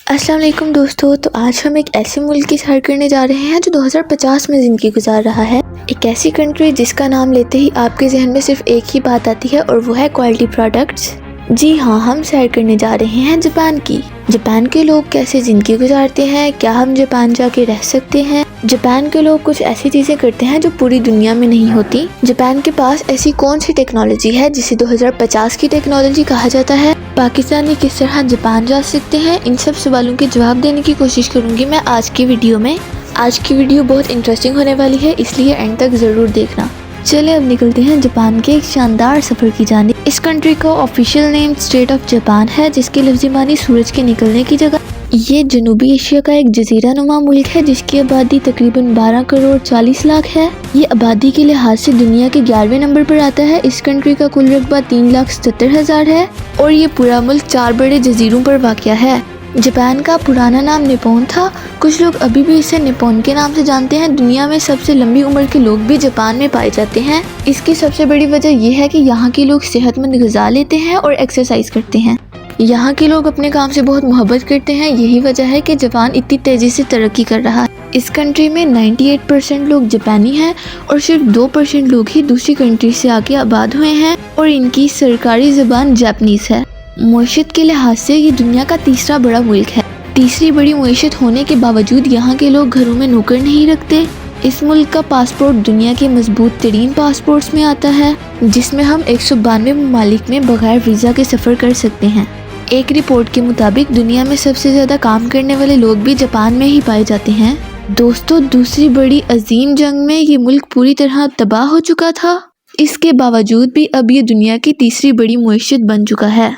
السلام علیکم دوستو، تو آج ہم ایک ایسے ملک کی سیر کرنے جا رہے ہیں جو 2050 میں زندگی گزار رہا ہے۔ ایک ایسی کنٹری جس کا نام لیتے ہی آپ کے ذہن میں صرف ایک ہی بات آتی ہے اور وہ ہے کوالٹی پروڈکٹس۔ جی ہاں، ہم سیر کرنے جا رہے ہیں جاپان کی۔ جاپان کے لوگ کیسے زندگی گزارتے ہیں، کیا ہم جاپان جا کے رہ سکتے ہیں؟ جاپان کے لوگ کچھ ایسی چیزیں کرتے ہیں جو پوری دنیا میں نہیں ہوتی۔ جاپان کے پاس ایسی کون سی ٹیکنالوجی ہے جسے 2050 کی ٹیکنالوجی کہا جاتا ہے؟ پاکستانی کس طرح جاپان جا سکتے ہیں؟ ان سب سوالوں کے جواب دینے کی کوشش کروں گی میں آج کی ویڈیو میں۔ آج کی ویڈیو بہت انٹرسٹنگ ہونے والی ہے، اس لیے اینڈ تک ضرور دیکھنا۔ چلے اب نکلتے ہیں جاپان کے ایک شاندار سفر کی جانب۔ اس کنٹری کا official name state of Japan ہے، جس کے لفظی معنی سورج کے نکلنے کی جگہ۔ یہ جنوبی ایشیا کا ایک جزیرہ نما ملک ہے جس کی آبادی تقریباً 12 کروڑ 40 لاکھ ہے۔ یہ آبادی کے لحاظ سے دنیا کے 11ویں نمبر پر آتا ہے۔ اس کنٹری کا کل رقبہ 3,77,000 ہے اور یہ پورا ملک 4 بڑے جزیروں پر واقع ہے۔ جاپان کا پرانا نام نیپون تھا، کچھ لوگ ابھی بھی اسے نیپون کے نام سے جانتے ہیں۔ دنیا میں سب سے لمبی عمر کے لوگ بھی جاپان میں پائے جاتے ہیں۔ اس کی سب سے بڑی وجہ یہ ہے کہ یہاں کے لوگ صحت مند غذا لیتے ہیں اور ایکسرسائز کرتے ہیں۔ یہاں کے لوگ اپنے کام سے بہت محبت کرتے ہیں، یہی وجہ ہے کہ جاپان اتنی تیزی سے ترقی کر رہا ہے۔ اس کنٹری میں 98% لوگ جاپانی ہیں اور صرف 2% لوگ ہی دوسری کنٹری سے آ کے آباد ہوئے ہیں اور ان کی سرکاری زبان جاپنیز ہے۔ معیشت کے لحاظ سے یہ دنیا کا تیسرا بڑا ملک ہے۔ تیسری بڑی معیشت ہونے کے باوجود یہاں کے لوگ گھروں میں نوکر نہیں رکھتے۔ اس ملک کا پاسپورٹ دنیا کے مضبوط ترین پاسپورٹس میں آتا ہے، جس میں ہم 192 ممالک میں بغیر ویزا کے سفر کر سکتے ہیں۔ ایک رپورٹ کے مطابق دنیا میں سب سے زیادہ کام کرنے والے لوگ بھی جاپان میں ہی پائے جاتے ہیں۔ دوستو، دوسری بڑی عظیم جنگ میں یہ ملک پوری طرح تباہ ہو چکا تھا، اس کے باوجود بھی اب یہ دنیا کی تیسری بڑی معیشت بن چکا ہے۔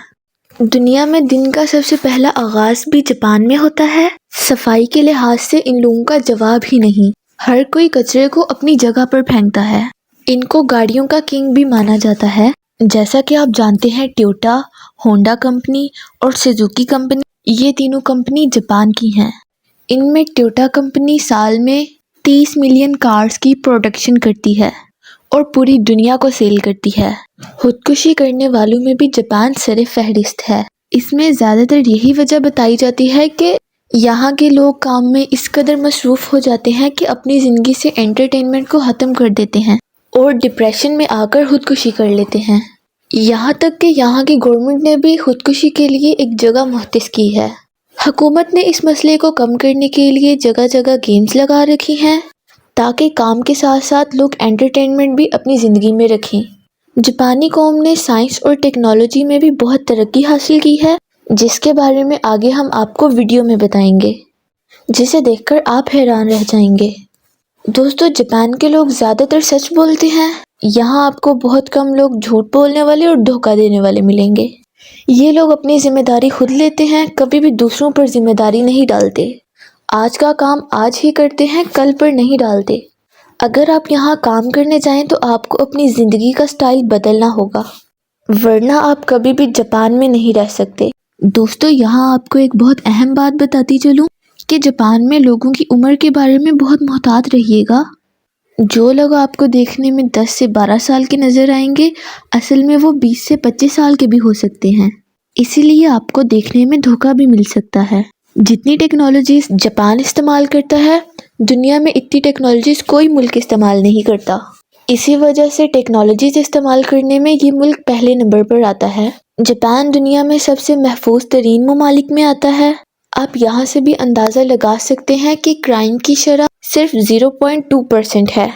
دنیا میں دن کا سب سے پہلا آغاز بھی جاپان میں ہوتا ہے۔ صفائی کے لحاظ سے ان لوگوں کا جواب ہی نہیں، ہر کوئی کچرے کو اپنی جگہ پر پھینکتا ہے۔ ان کو گاڑیوں کا کنگ بھی مانا جاتا ہے۔ جیسا کہ آپ جانتے ہیں، ٹویوٹا، ہونڈا کمپنی اور سوزوکی کمپنی، یہ تینوں کمپنی جاپان کی ہیں۔ ان میں ٹویوٹا کمپنی سال میں 30 ملین کارز کی پروڈکشن کرتی ہے اور پوری دنیا کو سیل کرتی ہے۔ خودکشی کرنے والوں میں بھی جاپان سر فہرست ہے۔ اس میں زیادہ تر یہی وجہ بتائی جاتی ہے کہ یہاں کے لوگ کام میں اس قدر مصروف ہو جاتے ہیں کہ اپنی زندگی سے انٹرٹینمنٹ کو ختم کر دیتے ہیں اور ڈپریشن میں آ کر خودکشی کر لیتے ہیں۔ یہاں تک کہ یہاں کی گورنمنٹ نے بھی خودکشی کے لیے ایک جگہ مختص کی ہے۔ حکومت نے اس مسئلے کو کم کرنے کے لیے جگہ جگہ گیمز لگا رکھی ہیں تاکہ کام کے ساتھ ساتھ لوگ انٹرٹینمنٹ بھی اپنی زندگی میں رکھیں۔ جاپانی قوم نے سائنس اور ٹیکنالوجی میں بھی بہت ترقی حاصل کی ہے، جس کے بارے میں آگے ہم آپ کو ویڈیو میں بتائیں گے، جسے دیکھ کر آپ حیران رہ جائیں گے۔ دوستو، جاپان کے لوگ زیادہ تر سچ بولتے ہیں۔ یہاں آپ کو بہت کم لوگ جھوٹ بولنے والے اور دھوکہ دینے والے ملیں گے۔ یہ لوگ اپنی ذمہ داری خود لیتے ہیں، کبھی بھی دوسروں پر ذمہ داری نہیں ڈالتے۔ آج کا کام آج ہی کرتے ہیں، کل پر نہیں ڈالتے۔ اگر آپ یہاں کام کرنے جائیں تو آپ کو اپنی زندگی کا سٹائل بدلنا ہوگا، ورنہ آپ کبھی بھی جاپان میں نہیں رہ سکتے۔ دوستو، یہاں آپ کو ایک بہت اہم بات بتاتی چلوں کہ جاپان میں لوگوں کی عمر کے بارے میں بہت محتاط رہیے گا۔ جو لوگ آپ کو دیکھنے میں 10 سے 12 سال کے نظر آئیں گے، اصل میں وہ 20 سے 25 سال کے بھی ہو سکتے ہیں، اسی لیے آپ کو دیکھنے میں دھوکہ بھی مل سکتا ہے۔ جتنی ٹیکنالوجیز جاپان استعمال کرتا ہے، دنیا میں اتنی ٹیکنالوجیز کوئی ملک استعمال نہیں کرتا۔ اسی وجہ سے ٹیکنالوجیز استعمال کرنے میں یہ ملک پہلے نمبر پر آتا ہے۔ جاپان دنیا میں سب سے محفوظ ترین ممالک میں آتا ہے۔ آپ یہاں سے بھی اندازہ لگا سکتے ہیں کہ کرائم کی شرح صرف 0.2% ہے۔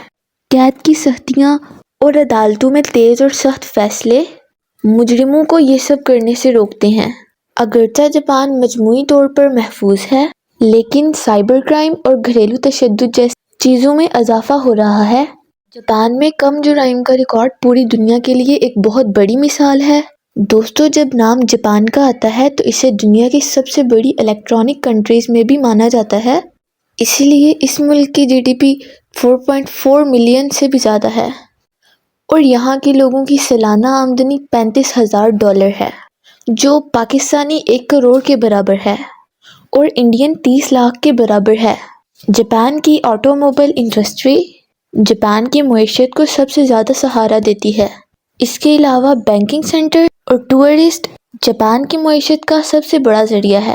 قید کی سختیاں اور عدالتوں میں تیز اور سخت فیصلے مجرموں کو یہ سب کرنے سے روکتے ہیں۔ اگرچہ جاپان مجموعی طور پر محفوظ ہے، لیکن سائبر کرائم اور گھریلو تشدد جیسی چیزوں میں اضافہ ہو رہا ہے۔ جاپان میں کم جرائم کا ریکارڈ پوری دنیا کے لیے ایک بہت بڑی مثال ہے۔ دوستو، جب نام جاپان کا آتا ہے تو اسے دنیا کی سب سے بڑی الیکٹرانک کنٹریز میں بھی مانا جاتا ہے، اسی لیے اس ملک کی GDP 4.4 ملین سے بھی زیادہ ہے اور یہاں کے لوگوں کی سالانہ آمدنی $35,000 ہے، جو پاکستانی 1 کروڑ کے برابر ہے اور انڈین 30 لاکھ کے برابر ہے۔ جاپان کی آٹو موبائل انڈسٹری جاپان کی معیشت کو سب سے زیادہ سہارا دیتی ہے۔ اس کے علاوہ بینکنگ سیکٹر اور ٹورسٹ جاپان کی معیشت کا سب سے بڑا ذریعہ ہے۔